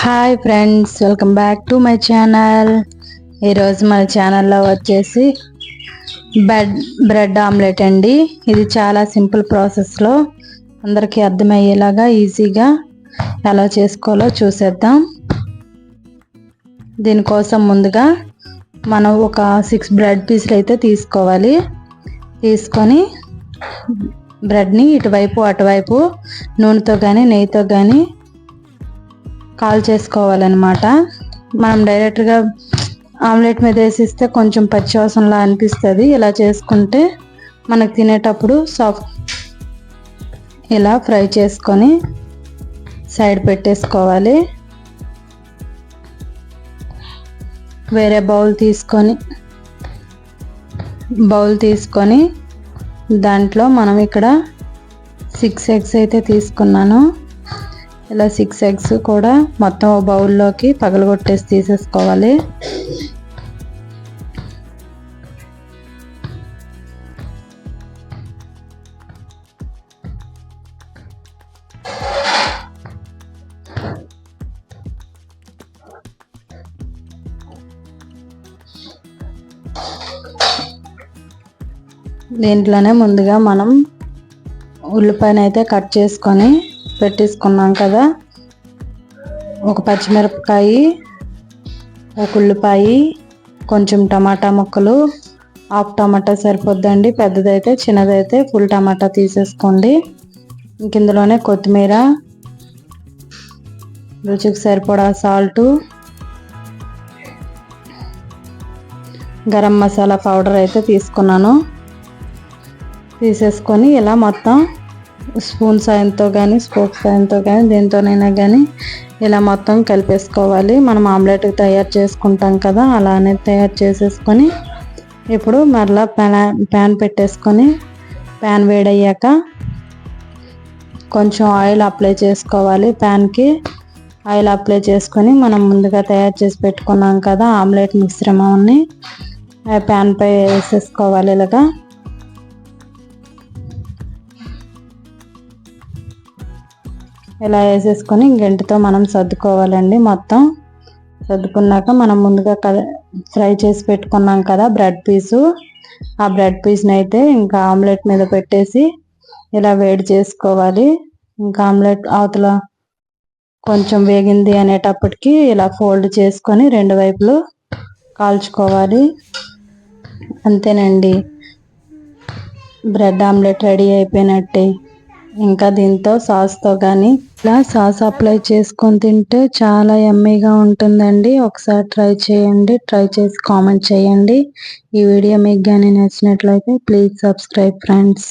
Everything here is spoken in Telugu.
Hi friends, welcome back to my channel. ఈరోజు మన ఛానల్లో వచ్చేసి బ్రెడ్ ఆమ్లెట్ అండి. ఇది చాలా సింపుల్ ప్రాసెస్లో అందరికీ అర్థమయ్యేలాగా ఈజీగా ఎలా చేసుకోవాలో చూసేద్దాం. దీనికోసం ముందుగా మనం ఒక 6 బ్రెడ్ పీసులు అయితే తీసుకోవాలి. తీసుకొని బ్రెడ్ని ఇటువైపు అటువైపు నూనెతో కానీ నెయ్యితో కానీ కాల్ చేసుకోవాలన్నమాట. మనం డైరెక్ట్గా ఆమ్లెట్ మీద వేసిస్తే కొంచెం పచ్చివాసనలా అనిపిస్తుంది. ఇలా చేసుకుంటే మనకు తినేటప్పుడు ఇలా ఫ్రై చేసుకొని సైడ్ పెట్టేసుకోవాలి. వేరే బౌల్ తీసుకొని దాంట్లో మనం ఇక్కడ 6 ఎగ్స్ అయితే తీసుకున్నాను. ఇలా 6 ఎగ్స్ కూడా మొత్తం బౌల్లోకి పగలగొట్టేసి తీసేసుకోవాలి. దీంట్లోనే ముందుగా మనం ఉల్లిపాయను అయితే కట్ చేసుకొని పెట్టేసుకున్నాం కదా. ఒక పచ్చిమిరపకాయ, ఒక ఉల్లిపాయ, కొంచెం టమాటా ముక్కలు, హాఫ్ టమాటా సరిపోద్దండి. పెద్దదైతే చిన్నదైతే ఫుల్ టమాటా తీసేసుకోండి. ఇందులోనే కొత్తిమీర, రుచికి సరిపడా సాల్టు, గరం మసాలా పౌడర్ అయితే తీసుకున్నాను. తీసేసుకొని ఇలా మొత్తం స్పూన్ సాయంతో కానీ స్పోక్ సాయంతో కానీ దేంతోనైనా కానీ ఇలా మొత్తం కలిపేసుకోవాలి. మనం ఆమ్లెట్ తయారు చేసుకుంటాం కదా, అలానే తయారు చేసేసుకొని ఇప్పుడు మరలా ప్యాన్ పెట్టేసుకొని ప్యాన్ వేడయ్యాక కొంచెం ఆయిల్ అప్లై చేసుకోవాలి. ప్యాన్కి ఆయిల్ అప్లై చేసుకొని మనం ముందుగా తయారు చేసి పెట్టుకున్నాం కదా ఆమ్లెట్ మిశ్రమాన్ని ప్యాన్ పై వేసేసుకోవాలి. ఇలాగా ఇలా వేసేసుకొని గంటతో మనం సర్దుకోవాలండి. మొత్తం సర్దుకున్నాక మనం ముందుగా ఫ్రై చేసి పెట్టుకున్నాం కదా బ్రెడ్ పీసు, ఆ బ్రెడ్ పీస్ని అయితే ఇంకా ఆమ్లెట్ మీద పెట్టేసి ఇలా వేడి చేసుకోవాలి. ఇంకా ఆమ్లెట్ అవతల కొంచెం వేగింది అనేటప్పటికి ఇలా ఫోల్డ్ చేసుకొని 2 వైపులు కాల్చుకోవాలి. అంతేనండి, బ్రెడ్ ఆమ్లెట్ రెడీ అయిపోయినట్టే. ఇంకా దీంతో సాస్తో కానీ ఇలా సాస్ అప్లై చేసుకొని తింటే చాలా యమ్మీగా ఉంటుందండి. ఒకసారి ట్రై చేయండి. ట్రై చేసి కామెంట్ చేయండి. ఈ వీడియో మీకు కానీ నచ్చినట్లయితే ప్లీజ్ సబ్స్క్రైబ్ ఫ్రెండ్స్.